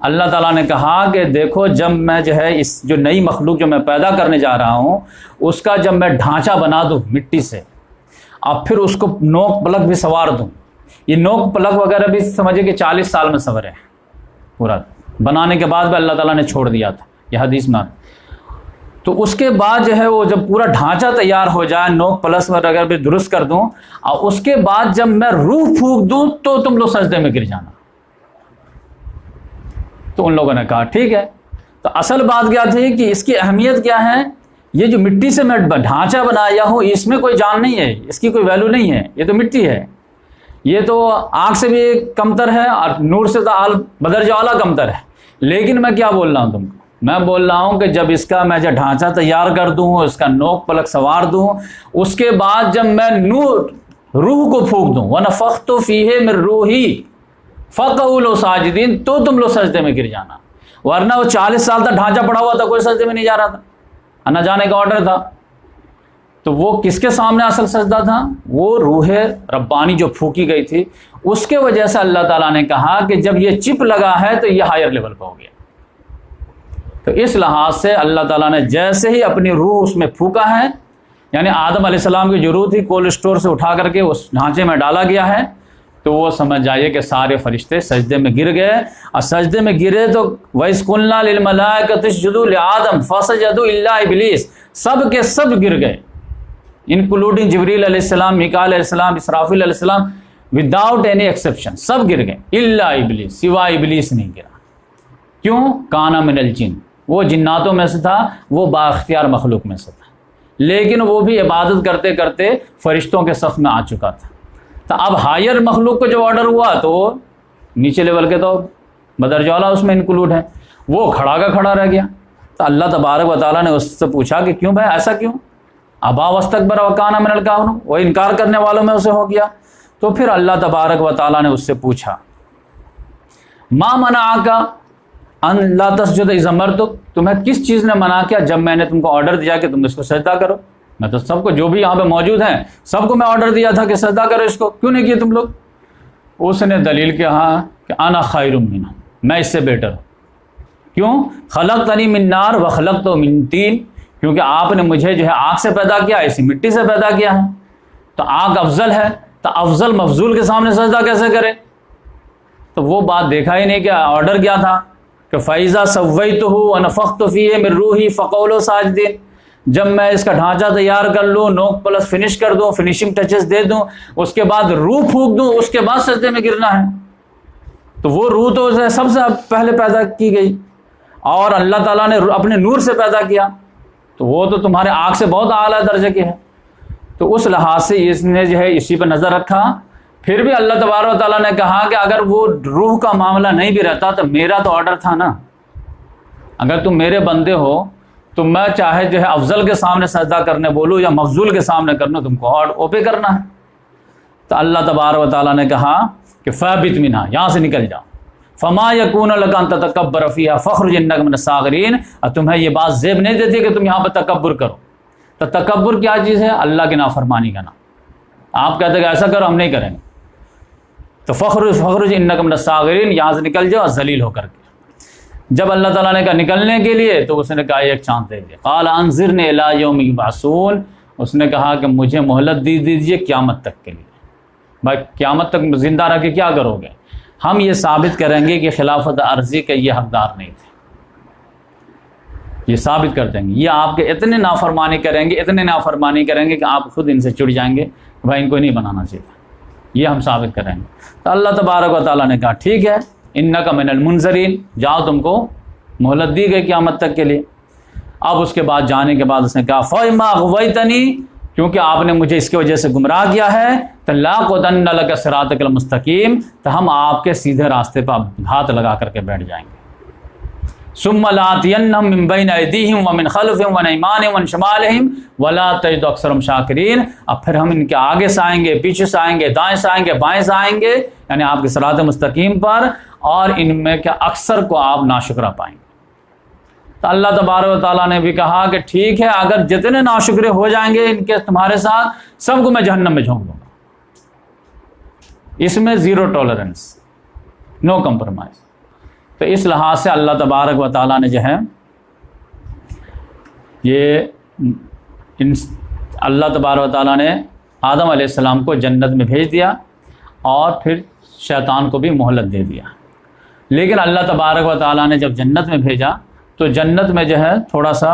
اللہ تعالیٰ نے کہا کہ دیکھو جب میں جو ہے اس جو نئی مخلوق جو میں پیدا کرنے جا رہا ہوں اس کا جب میں ڈھانچہ بنا دوں مٹی سے، اور پھر اس کو نوک پلک بھی سنوار دوں، یہ نوک پلک وغیرہ بھی سمجھے کہ 40 سال میں سنورے ہیں، پورا بنانے کے بعد بھی اللہ تعالیٰ نے چھوڑ دیا تھا، یہ حدیث میں۔ تو اس کے بعد جو ہے وہ جب پورا ڈھانچہ تیار ہو جائے، نوک پلس وغیرہ بھی درست کر دوں، اور اس کے بعد جب میں روح پھونک دوں تو تم لوگ سجدے میں گر جانا۔ تو ان لوگوں نے کہا ٹھیک ہے۔ تو اصل بات کیا تھی کہ اس کی اہمیت کیا ہے، یہ جو مٹی سے میں ڈھانچہ بنایا ہوں اس میں کوئی جان نہیں ہے، اس کی کوئی ویلو نہیں ہے، یہ تو مٹی ہے، یہ تو آگ سے بھی کمتر ہے اور نور سے تو بدرجہ اعلیٰ کمتر ہے۔ لیکن میں کیا بول رہا ہوں تم کو، میں بول رہا ہوں کہ جب اس کا میں جب ڈھانچہ تیار کر دوں، اس کا نوک پلک سنوار دوں، اس کے بعد جب میں روح کو پھونک دوں، وَنَفَخْتُ فِيهِ مِن رُوحِي فَقَعُوا لَهُ سَاجِدِينَ، تو تم لوگ سجدے میں گر جانا۔ ورنہ وہ 40 سال تک ڈھانچہ پڑا ہوا تھا، کوئی سجدے میں نہیں جا رہا تھا، نہ جانے کا آرڈر تھا۔ تو وہ کس کے سامنے اصل سجدہ تھا؟ وہ روح ربانی جو پھونکی گئی تھی، اس کے وجہ سے اللہ تعالیٰ نے کہا کہ جب یہ چپ لگا ہے تو یہ ہائر لیول پہ ہو گیا۔ تو اس لحاظ سے اللہ تعالیٰ نے جیسے ہی اپنی روح اس میں پھونکا ہے، یعنی آدم علیہ السلام کی ضرورت تھی کولڈ اسٹور سے اٹھا کر کے اس ڈھانچے میں ڈالا گیا ہے، تو وہ سمجھ جائیے کہ سارے فرشتے سجدے میں گر گئے، اور سجدے میں گرے تو وَإِذْ قُلْنَا لِلْمَلَائِكَةِ اسْجُدُوا لِآدَمَ فَسَجَدُوا إِلَّا إِبْلِيسَ، سب کے سب گر گئے، انکلوڈنگ جبریل علیہ السلام، میکائیل علیہ السلام، اسرافیل علیہ السلام، وداؤٹ اینی ایکسیپشن سب گر گئے، الا ابلیس، سوائے ابلیس نہیں گرا۔ کیوں؟ کانا من الجن، وہ جناتوں میں سے تھا، وہ بااختیار مخلوق میں سے تھا، لیکن وہ بھی عبادت کرتے کرتے فرشتوں کے صف میں آ چکا تھا۔ تو اب ہائر مخلوق کو جو آرڈر ہوا تو وہ نیچے لیول کے تو بدرجہ اعلیٰ اس میں انکلوڈ ہے، وہ کھڑا کا کھڑا رہ گیا۔ تو اللہ تبارک و تعالیٰ نے اس سے پوچھا کہ کیوں بھائی ایسا کیوں؟ ابا واستکبر وکان من الکافرین، وہ انکار کرنے والوں میں اسے ہو گیا۔ تو پھر اللہ تبارک و تعالیٰ نے اس سے پوچھا ما منعک ان لا تسجد اذ امرتک، تمہیں کس چیز نے منع کیا جب میں نے تم کو آرڈر دیا کہ تم اس کو سجدہ کرو؟ میں تو سب کو، جو بھی یہاں پہ موجود ہیں سب کو میں آرڈر دیا تھا کہ سجدہ کرو، اس کو کیوں نہیں کیے تم لوگ؟ اس نے دلیل کہا کہ انا خیر منہ، میں اس سے بیٹر ہوں۔ کیوں؟ خلقتنی من نار وخلقتہ من طین، کیونکہ آپ نے مجھے جو ہے آگ سے پیدا کیا، اسی مٹی سے پیدا کیا ہے، تو آگ افضل ہے، تو افضل مفضول کے سامنے سجدہ کیسے کرے؟ تو وہ بات دیکھا ہی نہیں کہ آرڈر کیا تھا کہ فَإِذَا سَوَّيْتُهُ وَنَفَخْتُ فِيهِ مِن رُوحِي فَقَعُوا سَاجِدِينَ، جب میں اس کا ڈھانچہ تیار کر لوں، نوک پلس فنش کر دوں، فنیشنگ ٹچز دے دوں، اس کے بعد روح پھونک دوں، اس کے بعد سجدے میں گرنا ہے۔ تو وہ روح تو سب سے پہلے پیدا کی گئی، اور اللہ تعالیٰ نے اپنے نور سے پیدا کیا، تو وہ تو تمہارے آگ سے بہت اعلیٰ درجے کی ہے۔ تو اس لحاظ سے اس نے جو ہے اسی پہ نظر رکھا۔ پھر بھی اللہ تبارک و تعالیٰ نے کہا کہ اگر وہ روح کا معاملہ نہیں بھی رہتا تو میرا تو آرڈر تھا نا، اگر تم میرے بندے ہو تو میں چاہے جو ہے افضل کے سامنے سجدہ کرنے بولوں یا مفضول کے سامنے کرنا، تم کو اوپے کرنا ہے۔ تو اللہ تبارک و تعالیٰ نے کہا کہ فَاهْبِطْ مِنْهَا، یہاں سے نکل جاؤ، فما یکون لک ان تتکبر فیہا فاخرج انک من الصاغرین، اور تمہیں یہ بات زیب نہیں دیتی کہ تم یہاں پہ تکبر کرو۔ تو تکبر کیا چیز ہے؟ اللہ کی نافرمانی کا نام۔ آپ کہتے ہیں کہ ایسا کرو، ہم نہیں کریں گے، تو فخرج انک من الصاغرین، یہاں سے نکل جاؤ ذلیل ہو کر کے۔ جب اللہ تعالیٰ نے کہا نکلنے کے لیے تو اس نے کہا ایک چاند دے دیا، قال انظرنی الی یوم یبعثون، اس نے کہا کہ مجھے مہلت دے دیجیے قیامت تک کے لیے۔ بھائی قیامت تک زندہ رہ کے کیا کرو گے؟ ہم یہ ثابت کریں گے کہ خلافت عرضی کے یہ حقدار نہیں تھے، یہ ثابت کر دیں گے، یہ آپ کے اتنے نافرمانی کریں گے، اتنے نافرمانی کریں گے کہ آپ خود ان سے چڑ جائیں گے کہ بھائی ان کو نہیں بنانا چاہیے، یہ ہم ثابت کریں گے۔ تو اللہ تبارک و تعالیٰ نے کہا ٹھیک ہے، انک من المنظرین، جاؤ تم کو مہلت دی گئی قیامت تک کے لیے۔ اب اس کے بعد جانے کے بعد اس نے کہا فَإِمَّا أَغْوَيْتَنِي، کیونکہ آپ نے مجھے اس کی وجہ سے گمراہ کیا ہے، لَأَقْعُدَنَّ لَكَ صِرَاطَكَ الْمُسْتَقِيمَ، تو ہم آپ کے سیدھے راستے پر ہاتھ لگا کر کے بیٹھ جائیں گے۔ ثُمَّ لَآتِيَنَّهُم مِّن بَيْنِ أَيْدِيهِمْ وَمِنْ خَلْفِهِمْ وَعَنْ أَيْمَانِهِمْ وَعَنْ شِمَالِهِمْ وَلَا تَجِدُ أَكْثَرَهُمْ شَاكِرِينَ، اب پھر ہم ان کے آگے سے آئیں گے، پیچھے سے آئیں گے، دائیں سے آئیں گے، بائیں سے آئیں گے، یعنی آپ کے صراط مستقیم پر، اور ان میں کیا اکثر کو آپ ناشکرہ پائیں گے۔ تو اللہ تبارک و تعالیٰ نے بھی کہا کہ ٹھیک ہے، اگر جتنے ناشکرے ہو جائیں گے ان کے تمہارے ساتھ، سب کو میں جہنم میں جھونک دوں گا، اس میں زیرو ٹالرنس، نو کمپرومائز۔ تو اس لحاظ سے اللہ تبارک و تعالیٰ نے جو ہے اللہ تبارک و تعالیٰ نے آدم علیہ السلام کو جنت میں بھیج دیا، اور پھر شیطان کو بھی مہلت دے دیا۔ لیکن اللہ تبارک و تعالیٰ نے جب جنت میں بھیجا تو جنت میں جو ہے تھوڑا سا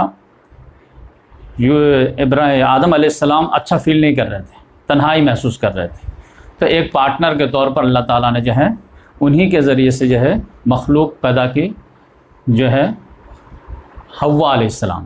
آدم علیہ السلام اچھا فیل نہیں کر رہے تھے، تنہائی محسوس کر رہے تھے۔ تو ایک پارٹنر کے طور پر اللہ تعالیٰ نے جو ہے انہی کے ذریعے سے جو ہے مخلوق پیدا کی، جو ہے حوا علیہ السلام،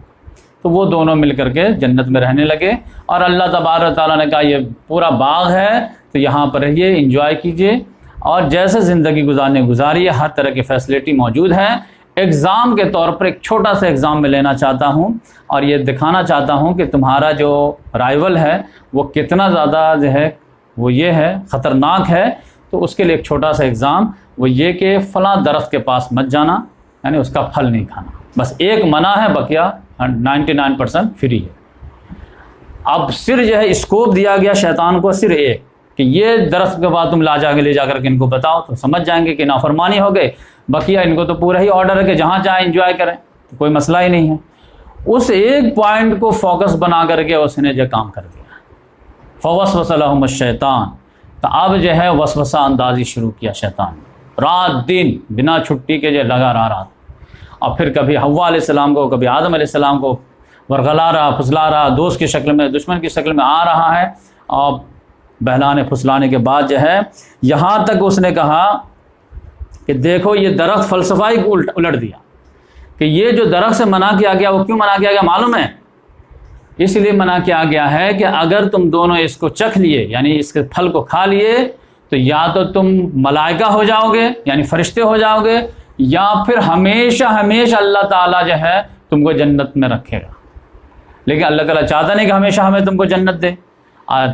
تو وہ دونوں مل کر کے جنت میں رہنے لگے۔ اور اللہ تبارک و تعالیٰ نے کہا یہ پورا باغ ہے تو یہاں پر رہیے، انجوائے کیجیے، اور جیسے زندگی گزاریے، ہر طرح کی فیسلٹی موجود ہے۔ ایگزام کے طور پر ایک چھوٹا سا ایگزام میں لینا چاہتا ہوں، اور یہ دکھانا چاہتا ہوں کہ تمہارا جو رائیول ہے وہ کتنا زیادہ جو ہے وہ یہ ہے خطرناک ہے۔ تو اس کے لیے ایک چھوٹا سا ایگزام وہ یہ کہ فلاں درخت کے پاس مت جانا، یعنی اس کا پھل نہیں کھانا، بس ایک منع ہے، بقیہ 99% فری ہے۔ اب صرف جو ہے اسکوپ دیا گیا شیطان کو، صرف ایک کہ یہ درخت کے بعد تم لے جا کر کے ان کو بتاؤ، تو سمجھ جائیں گے کہ نافرمانی ہو گئے، بقیہ ان کو تو پورا ہی آرڈر ہے کہ جہاں چاہیں انجوائے کریں، تو کوئی مسئلہ ہی نہیں ہے۔ اس ایک پوائنٹ کو فوکس بنا کر کے اس نے جو کام کر دیا، فوسوس لہم الشیطان، تو اب جو ہے وسوسہ اندازی شروع کیا شیطان، رات دن بنا چھٹی کے جو لگا رہا، اور پھر کبھی حوا علیہ السلام کو، کبھی آدم علیہ السلام کو ورغلا رہا، پھسلا رہا، دوست کی شکل میں، دشمن کی شکل میں آ رہا ہے، اور بہلانے پھسلانے کے بعد جو ہے یہاں تک اس نے کہا کہ دیکھو یہ درخت فلسفہ ہی الٹ دیا کہ یہ جو درخت سے منع کیا گیا وہ کیوں منع کیا گیا معلوم ہے؟ اس لیے منع کیا گیا ہے کہ اگر تم دونوں اس کو چکھ لیے، یعنی اس کے پھل کو کھا لیے، تو یا تو تم ملائکہ ہو جاؤ گے یعنی فرشتے ہو جاؤ گے، یا پھر ہمیشہ ہمیشہ اللہ تعالیٰ جو ہے تم کو جنت میں رکھے گا۔ لیکن اللہ تعالیٰ چاہتا نہیں کہ ہمیشہ ہمیں تم کو جنت دے،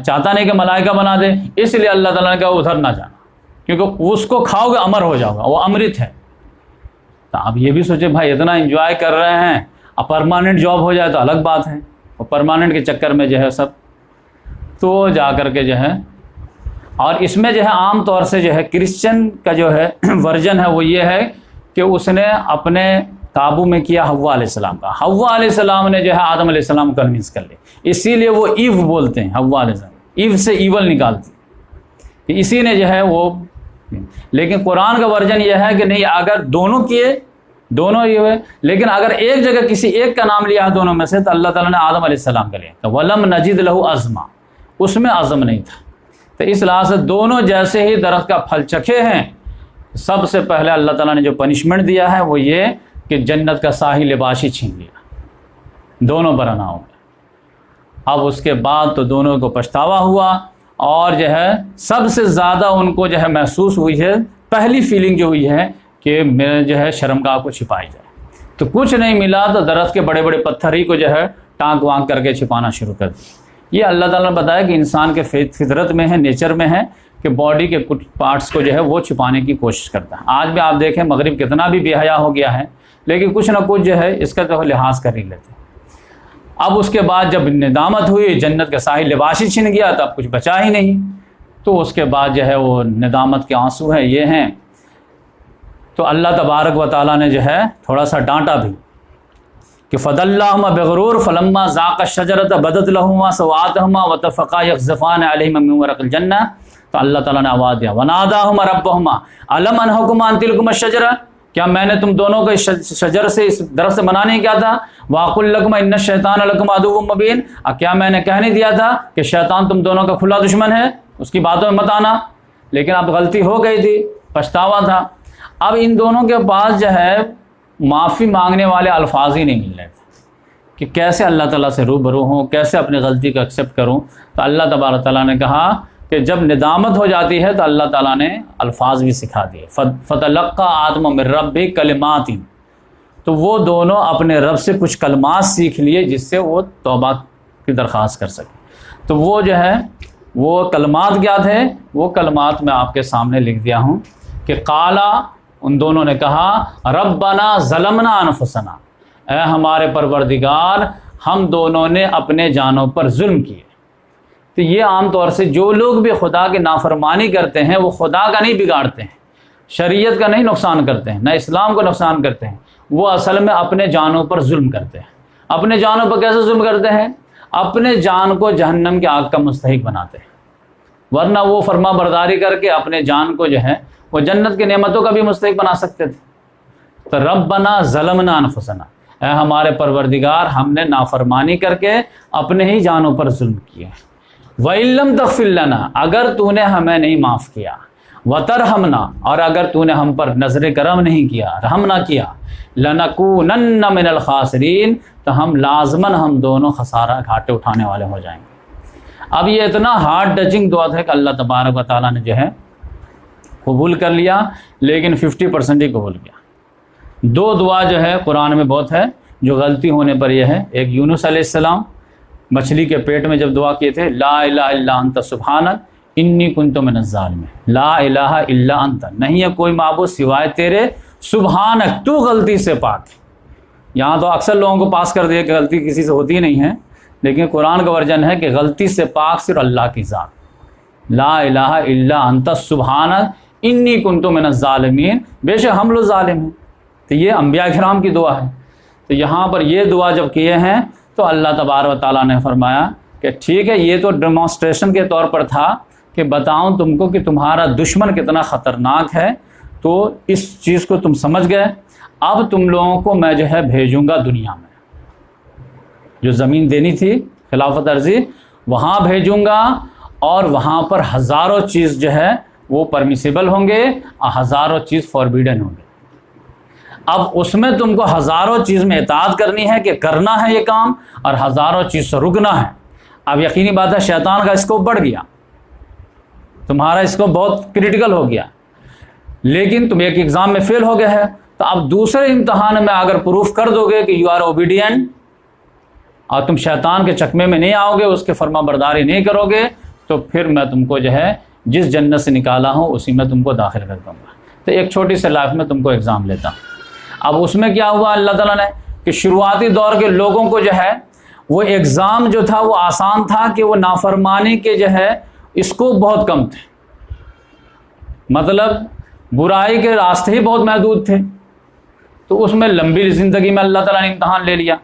چاہتا نہیں کہ ملائکہ بنا دے، اس لیے اللہ تعالیٰ نے کہا ادھر نہ جانا، کیونکہ اس کو کھاؤ گے امر ہو جاؤ گا، وہ امرت ہے۔ تو آپ یہ بھی سوچیں بھائی اتنا انجوائے کر رہے ہیں، اب پرماننٹ جاب ہو جائے تو الگ بات ہے، اور پرماننٹ کے چکر میں جو ہے سب تو جا کر کے جو ہے، اور اس میں جو ہے عام طور سے جو ہے کرسچن کا جو ہے ورژن ہے وہ یہ ہے کہ اس نے اپنے قابو میں کیا حوا علیہ السلام کا۔ حوا علیہ السلام نے جو ہے آدم علیہ السلام کو کنوینس کر لیا، اسی لیے وہ ایو بولتے ہیں، حوا علیہ السلام ایو سے ایول نکالتی، کہ اسی نے جو ہے وہ۔ لیکن قرآن کا ورژن یہ ہے کہ نہیں، اگر دونوں کیے دونوں یہ ہوئے، لیکن اگر ایک جگہ کسی ایک کا نام لیا ہے دونوں میں سے تو اللہ تعالیٰ نے آدم علیہ السلام کا لیا، وَلَمْ نَجِدْ لَهُ عَزْمًا، اس میں عزم نہیں تھا۔ تو اس لحاظ سے دونوں جیسے ہی درخت کا پھل چکھے ہیں، سب سے پہلے اللہ تعالیٰ نے جو پنشمنٹ دیا ہے وہ یہ کہ جنت کا شاہی لباس ہی چھین لیا، دونوں برہنہ ہو گئے۔ اب اس کے بعد تو دونوں کو پچھتاوا ہوا، اور جو ہے سب سے زیادہ ان کو جو ہے محسوس ہوئی ہے، پہلی فیلنگ جو ہوئی ہے کہ میں جو ہے شرمگاہ کو چھپائی جائے، تو کچھ نہیں ملا تو درخت کے بڑے بڑے پتھر ہی کو جو ہے ٹانک وانک کر کے چھپانا شروع کر دیا۔ یہ اللہ تعالیٰ نے بتایا کہ انسان کے فطرت میں ہے، نیچر میں ہے کہ باڈی کے کچھ پارٹس کو جو ہے وہ چھپانے کی کوشش کرتا ہے۔ آج بھی آپ دیکھیں مغرب کتنا بھی بے حیا ہو گیا ہے، لیکن کچھ نہ کچھ جو ہے اس کا تو لحاظ کر ہی لیتے۔ اب اس کے بعد جب ندامت ہوئی، جنت کا شاہی لباس ہی چھن گیا، تو اب کچھ بچا ہی نہیں، تو اس کے بعد جو ہے وہ ندامت کے آنسو ہیں یہ ہیں۔ تو اللہ تبارک و تعالیٰ نے جو ہے تھوڑا سا ڈانٹا بھی کہ فَدَلَّاهُمَا بِغُرُورٍ فَلَمَّا ذَاقَا الشَّجَرَةَ بَدَتْ لَهُمَا سَوْآتُهُمَا وَطَفِقَا يَخْصِفَانِ عَلَيْهِمَا مِن وَرَقِ الْجَنَّةِ، تو اللہ تعالیٰ نے آواز دیا وَنَادَاهُمَا رَبُّهُمَا أَلَمْ أَنْهَكُمَا عَنْ تِلْكُمَا الشَّجَرَةِ، کیا میں نے تم دونوں کو اس شجر سے، اس درخت سے منع نہیں کیا تھا؟ وَأَقُلْ لَكُمَا إِنَّ الشَّيْطَانَ لَكُمْ عَدُوٌّ مُّبِينٌ، کیا میں نے کہہ نہیں دیا تھا کہ شیطان تم دونوں کا کھلا دشمن ہے، اس کی باتوں میں مت آنا؟ لیکن اب غلطی ہو گئی تھی، پچھتاوا تھا۔ اب ان دونوں کے پاس جو ہے معافی مانگنے والے الفاظ ہی نہیں مل رہے تھے کہ کیسے اللہ تعالیٰ سے روبرو ہوں، کیسے اپنی غلطی کو ایکسیپٹ کروں۔ تو اللہ تبارک تعالیٰ نے کہا کہ جب ندامت ہو جاتی ہے تو اللہ تعالیٰ نے الفاظ بھی سکھا دیے، فَتَلَقَّىٰ آدَمُ مِن رَّبِّهِ كَلِمَاتٍ، تو وہ دونوں اپنے رب سے کچھ کلمات سیکھ لیے جس سے وہ توبہ کی درخواست کر سکے۔ تو وہ جو ہے وہ کلمات کیا تھے؟ وہ کلمات میں آپ کے سامنے لکھ دیا ہوں کہ قالا، ان دونوں نے کہا ربنا ظلمنا انفسنا، اے ہمارے پروردگار ہم دونوں نے اپنے جانوں پر ظلم کیے۔ تو یہ عام طور سے جو لوگ بھی خدا کی نافرمانی کرتے ہیں وہ خدا کا نہیں بگاڑتے ہیں، شریعت کا نہیں نقصان کرتے ہیں، نہ اسلام کو نقصان کرتے ہیں، وہ اصل میں اپنے جانوں پر ظلم کرتے ہیں۔ اپنے جانوں پر کیسے ظلم کرتے ہیں؟ اپنے جان کو جہنم کی آگ کا مستحق بناتے ہیں، ورنہ وہ فرما برداری کر کے اپنے جان کو جو ہے وہ جنت کی نعمتوں کا بھی مستحق بنا سکتے تھے۔ تو ربنا ظلمنا انفسنا، اے ہمارے پروردگار ہم نے نافرمانی کر کے اپنے ہی جانوں پر ظلم کیا۔ وَإِن لَّمْ تَغْفِرْ لَنَا، اگر تو نے ہمیں نہیں معاف کیا، وَتَرْحَمْنَا، اور اگر تو نے ہم پر نظر کرم نہیں کیا، رحم نہ کیا، لَنَكُونَنَّ مِنَ الْخَاسِرِينَ، تو ہم لازماً ہم دونوں خسارہ گھاٹے اٹھانے والے ہو جائیں گے۔ اب یہ اتنا ہارڈ ٹچنگ دعا ہے کہ اللہ تبارک و تعالیٰ نے جو ہے قبول کر لیا، لیکن 50% ہی قبول کیا۔ دو دعا جو ہے قرآن میں بہت ہے جو غلطی ہونے پر یہ ہے۔ ایک یونس علیہ السلام مچھلی کے پیٹ میں جب دعا کیے تھے، لا الہ الا انت سبحانک انی کنت من الظالمین، لا الہ الا انت، نہیں ہے کوئی معبود سوائے تیرے، سبحانک تو غلطی سے پاک۔ یہاں تو اکثر لوگوں کو پاس کر دیا کہ غلطی کسی سے ہوتی نہیں ہے، لیکن قرآن کا ورژن ہے کہ غلطی سے پاک صرف اللہ کی ذات، لا الہ الا انت سبحانک انی کنت من الظالمین، بے شک ہم لوگ ظالم ہیں۔ تو یہ انبیاء کرام کی دعا ہے۔ تو یہاں پر یہ دعا جب کیے ہیں تو اللہ تبارک و تعالیٰ نے فرمایا کہ ٹھیک ہے، یہ تو ڈیمانسٹریشن کے طور پر تھا کہ بتاؤں تم کو کہ تمہارا دشمن کتنا خطرناک ہے، تو اس چیز کو تم سمجھ گئے، اب تم لوگوں کو میں جو ہے بھیجوں گا دنیا میں، جو زمین دینی تھی خلافت عرضی وہاں بھیجوں گا، اور وہاں پر ہزاروں چیز جو ہے وہ پرمیسیبل ہوں گے اور ہزاروں چیز فوربیڈن ہوں گے۔ اب اس میں تم کو ہزاروں چیز میں اطاعت کرنی ہے کہ کرنا ہے یہ کام، اور ہزاروں چیز سے رکنا ہے۔ اب یقینی بات ہے شیطان کا اسکوپ بڑھ گیا، تمہارا اسکوپ بہت کریٹیکل ہو گیا، لیکن تم ایک ایگزام میں فیل ہو گئے ہے، تو اب دوسرے امتحان میں اگر پروف کر دو گے کہ یو آر اوبیڈینٹ اور تم شیطان کے چکمے میں نہیں آؤ گے، اس کے فرما برداری نہیں کرو گے، تو پھر میں تم کو جو ہے جس جنت سے نکالا ہوں اسی میں تم کو داخل کر دوں گا۔ تو ایک چھوٹی سی لائف میں تم کو ایگزام لیتا ہوں۔ اب اس میں کیا ہوا اللہ تعالیٰ نے کہ شروعاتی دور کے لوگوں کو جو ہے وہ ایگزام جو تھا وہ آسان تھا کہ وہ نافرمانی کے جو ہے اسکوپ بہت کم تھے، مطلب برائی کے راستے ہی بہت محدود تھے، تو اس میں لمبی زندگی میں اللہ تعالیٰ نے امتحان لے لیا۔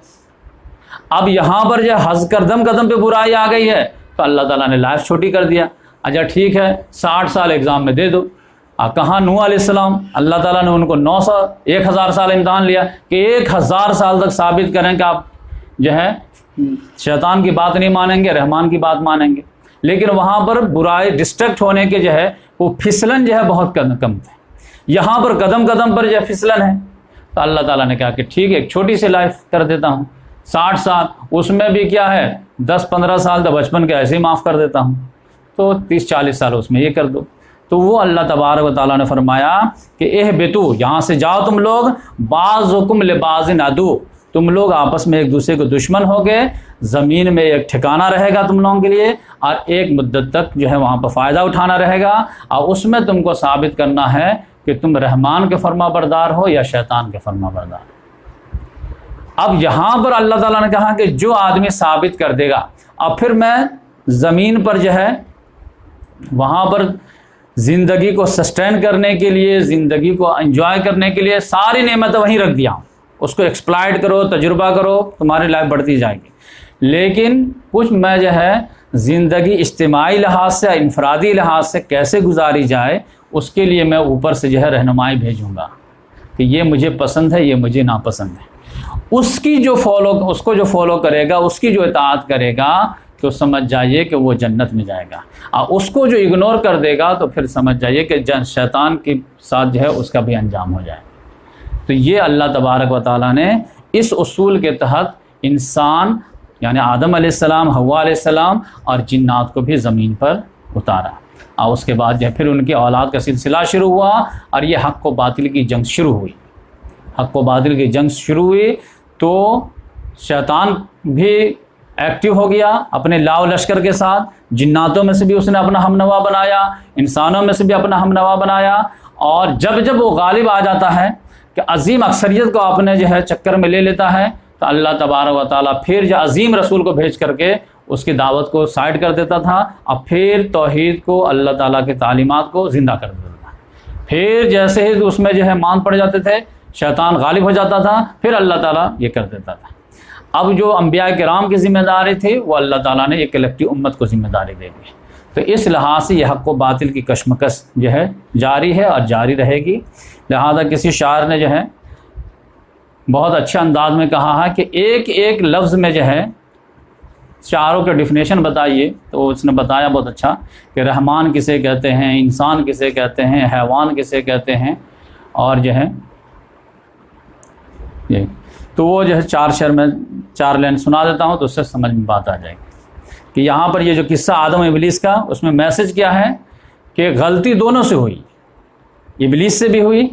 اب یہاں پر جو قدم قدم پہ برائی آ گئی ہے تو اللہ تعالیٰ نے لائف چھوٹی کر دیا۔ اچھا ٹھیک ہے 60 سال ایگزام میں دے دو۔ کہاں نوح علیہ السلام، اللہ تعالیٰ نے ان کو 1000 سال امتحان لیا کہ 1000 سال تک ثابت کریں کہ آپ جو ہے شیطان کی بات نہیں مانیں گے، رحمان کی بات مانیں گے، لیکن وہاں پر برائی ڈسٹریکٹ ہونے کے جو ہے وہ پھسلن جو ہے بہت کم تھے۔ یہاں پر قدم قدم پر جو ہے پھسلن ہے، تو اللہ تعالیٰ نے کہا کہ ٹھیک ہے ایک چھوٹی سی لائف کر دیتا ہوں 60 سال، اس میں بھی کیا ہے 10-15 سال تو بچپن کے ایسے ہی معاف کر دیتا ہوں، تو 30-40 سال اس میں یہ کر دو۔ تو وہ اللہ تبارک و تعالیٰ نے فرمایا کہ اہبطو، یہاں سے جاؤ تم لوگ، بعضکم لبعض عدو، تم لوگ آپس میں ایک دوسرے کو دشمن ہو گئے، زمین میں ایک ٹھکانہ رہے گا تم لوگوں کے لیے، اور ایک مدت تک جو ہے وہاں پر فائدہ اٹھانا رہے گا، اور اس میں تم کو ثابت کرنا ہے کہ تم رحمان کے فرما بردار ہو یا شیطان کے فرما بردار۔ اب یہاں پر اللہ تعالیٰ نے کہا کہ جو آدمی ثابت کر دے گا، اب پھر میں زمین پر جو ہے وہاں پر زندگی کو سسٹین کرنے کے لیے، زندگی کو انجوائے کرنے کے لیے ساری نعمتیں وہیں رکھ دیا ہوں، اس کو ایکسپلائٹ کرو، تجربہ کرو، تمہاری لائف بڑھتی جائے گی۔ لیکن کچھ میں جو ہے زندگی اجتماعی لحاظ سے، انفرادی لحاظ سے کیسے گزاری جائے، اس کے لیے میں اوپر سے جو ہے رہنمائی بھیجوں گا کہ یہ مجھے پسند ہے، یہ مجھے ناپسند ہے۔ اس کو جو فالو کرے گا، اس کی جو اطاعت کرے گا، تو سمجھ جائیے کہ وہ جنت میں جائے گا، اور اس کو جو اگنور کر دے گا تو پھر سمجھ جائیے کہ شیطان کے ساتھ جو ہے اس کا بھی انجام ہو جائے۔ تو یہ اللہ تبارک و تعالیٰ نے اس اصول کے تحت انسان یعنی آدم علیہ السلام، حوا علیہ السلام اور جنات کو بھی زمین پر اتارا، اور اس کے بعد جو ہے پھر ان کی اولاد کا سلسلہ شروع ہوا، اور یہ حق و باطل کی جنگ شروع ہوئی۔ حق و باطل کی جنگ شروع ہوئی تو شیطان بھی ایکٹیو ہو گیا اپنے لاؤ لشکر کے ساتھ، جناتوں میں سے بھی اس نے اپنا ہم نوا بنایا، انسانوں میں سے بھی اپنا ہم نوا بنایا، اور جب وہ غالب آ جاتا ہے کہ عظیم اکثریت کو اپنے جو ہے چکر میں لے لیتا ہے، تو اللہ تبارک و تعالیٰ پھر جو عظیم رسول کو بھیج کر کے اس کی دعوت کو سائڈ کر دیتا تھا، اور پھر توحید کو، اللہ تعالیٰ کی تعلیمات کو زندہ کر دیتا تھا۔ پھر جیسے ہی اس میں جو ہے مان پڑ جاتے تھے، شیطان غالب ہو جاتا تھا، پھر اللہ تعالیٰ یہ کر دیتا تھا۔ اب جو انبیاء کرام کی ذمہ داری تھی وہ اللہ تعالیٰ نے ایک کلیکٹیو امت کو ذمہ داری دے دی۔ تو اس لحاظ سے یہ حق و باطل کی کشمکش جو ہے جاری ہے اور جاری رہے گی۔ لہذا کسی شاعر نے جو ہے بہت اچھے انداز میں کہا ہے کہ ایک ایک لفظ میں جو ہے چاروں کے ڈیفینیشن بتائیے، تو اس نے بتایا بہت اچھا کہ رحمان کسے کہتے ہیں، انسان کسے کہتے ہیں، حیوان کسے کہتے ہیں، اور جو ہے یہ تو وہ جو ہے 4 شعر میں 4 لائن سنا دیتا ہوں تو اس سے سمجھ میں بات آ جائے گی کہ یہاں پر یہ جو قصہ آدم و ابلیس کا، اس میں میسج کیا ہے کہ غلطی دونوں سے ہوئی، ابلیس سے بھی ہوئی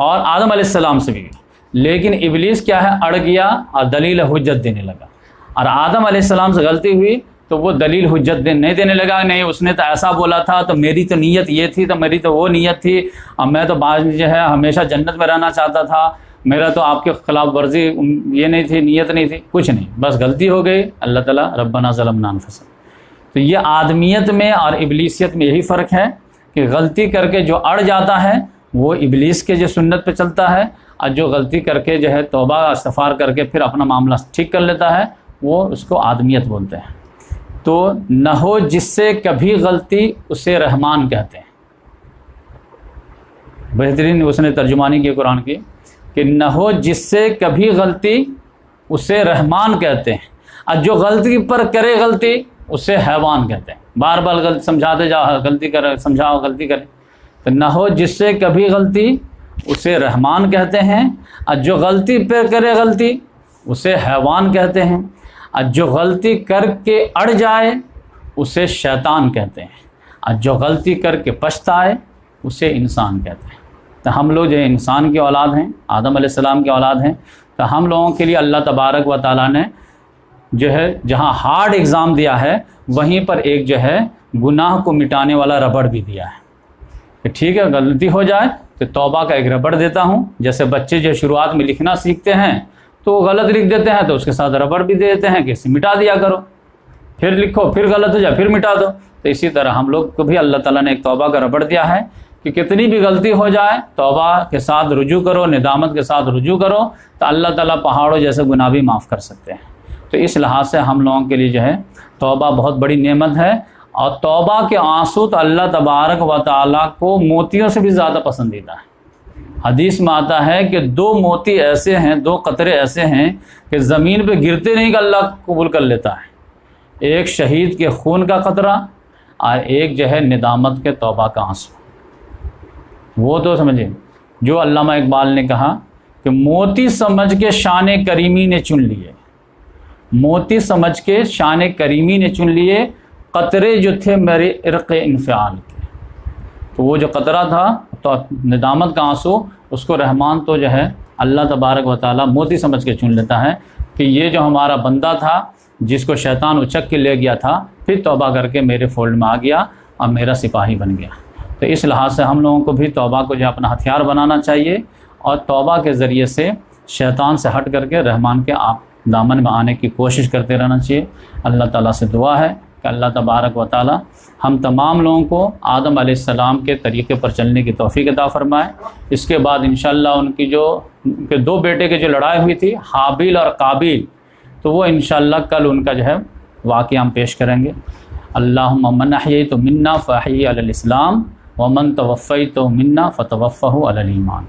اور آدم علیہ السلام سے بھی ہوئی، لیکن ابلیس کیا ہے اڑ گیا اور دلیل حجت دینے لگا، اور آدم علیہ السلام سے غلطی ہوئی تو وہ دلیل حجت نہیں دینے لگا، نہیں اس نے تو ایسا بولا تھا، تو میری تو نیت یہ تھی، تو میری تو وہ نیت تھی، اور میں تو بعد جو ہے ہمیشہ جنت میں رہنا چاہتا تھا، میرا تو آپ کے خلاف ورزی یہ نہیں تھی، نیت نہیں تھی، کچھ نہیں، بس غلطی ہو گئی، اللہ تعالیٰ ربنا ظلمنا انفسنا۔ تو یہ آدمیت میں اور ابلیسیت میں یہی فرق ہے کہ غلطی کر کے جو اڑ جاتا ہے وہ ابلیس کے جو سنت پہ چلتا ہے، اور جو غلطی کر کے جو ہے توبہ استغفار کر کے پھر اپنا معاملہ ٹھیک کر لیتا ہے وہ اس کو آدمیت بولتے ہیں۔ تو نہ ہو جس سے کبھی غلطی اسے رحمان کہتے ہیں۔ بہترین اس نے ترجمانی کی قرآن کی کہ نہ ہو جس سے کبھی غلطی اسے رحمان کہتے ہیں، اور جو غلطی پر کرے غلطی اسے حیوان کہتے ہیں۔ بار بار غلطی سمجھاتے جاؤ، غلطی کرے، سمجھاؤ غلطی کرے، تو نہ ہو جس سے کبھی غلطی اسے رحمان کہتے ہیں، اور جو غلطی پہ کرے غلطی اسے حیوان کہتے ہیں، اور جو غلطی کر کے اڑ جائے اسے شیطان کہتے ہیں، اور جو غلطی کر کے پچھتائے اسے انسان کہتے ہیں۔ تو ہم لوگ جو ہے انسان کی اولاد ہیں، آدم علیہ السلام کی اولاد ہیں، تو ہم لوگوں کے لیے اللہ تبارک و تعالیٰ نے جو ہے جہاں ہارڈ ایگزام دیا ہے وہیں پر ایک جو ہے گناہ کو مٹانے والا ربڑ بھی دیا ہے کہ ٹھیک ہے غلطی ہو جائے تو توبہ کا ایک ربڑ دیتا ہوں۔ جیسے بچے جو شروعات میں لکھنا سیکھتے ہیں تو وہ غلط لکھ دیتے ہیں تو اس کے ساتھ ربڑ بھی دے دیتے ہیں کہ اسے مٹا دیا کرو، پھر لکھو، پھر غلط ہو جائے پھر مٹا دو۔ تو اسی طرح ہم لوگ کو بھی اللہ تعالیٰ نے ایک توبہ کا ربڑ دیا ہے کہ کتنی بھی غلطی ہو جائے توبہ کے ساتھ رجوع کرو، ندامت کے ساتھ رجوع کرو، تو اللہ تعالیٰ پہاڑوں جیسے گناہ بھی معاف کر سکتے ہیں۔ تو اس لحاظ سے ہم لوگوں کے لیے جو ہے توبہ بہت بڑی نعمت ہے، اور توبہ کے آنسو تو اللہ تبارک و تعالیٰ کو موتیوں سے بھی زیادہ پسندیدہ ہے۔ حدیث میں آتا ہے کہ 2 موتی ایسے ہیں، 2 قطرے ایسے ہیں کہ زمین پہ گرتے نہیں کہ اللہ قبول کر لیتا ہے، ایک شہید کے خون کا قطرہ اور ایک جو ہے ندامت کے توبہ کا آنسو۔ وہ تو سمجھے جو علامہ اقبال نے کہا کہ موتی سمجھ کے شان کریمی نے چن لیے، موتی سمجھ کے شان کریمی نے چن لیے، قطرے جو تھے میرے عرق انفعال کے۔ تو وہ جو قطرہ تھا تو ندامت کا آنسو، اس کو رحمان تو جو ہے اللہ تبارک و تعالیٰ موتی سمجھ کے چن لیتا ہے کہ یہ جو ہمارا بندہ تھا جس کو شیطان اچک کے لے گیا تھا، پھر توبہ کر کے میرے فولڈ میں آ گیا اور میرا سپاہی بن گیا۔ تو اس لحاظ سے ہم لوگوں کو بھی توبہ کو جو اپنا ہتھیار بنانا چاہیے، اور توبہ کے ذریعے سے شیطان سے ہٹ کر کے رحمان کے دامن میں آنے کی کوشش کرتے رہنا چاہیے۔ اللہ تعالیٰ سے دعا ہے کہ اللہ تبارک و تعالیٰ ہم تمام لوگوں کو آدم علیہ السلام کے طریقے پر چلنے کی توفیق عطا فرمائے۔ اس کے بعد انشاءاللہ ان کی جو ان کے 2 بیٹے کی جو لڑائی ہوئی تھی حابیل اور قابیل، تو وہ انشاءاللہ کل ان کا جو ہے واقعہ ہم پیش کریں گے۔ اللہم من احییت منا فاحیہ علی الاسلام ومن توفیت منا فتوفہ علی الایمان۔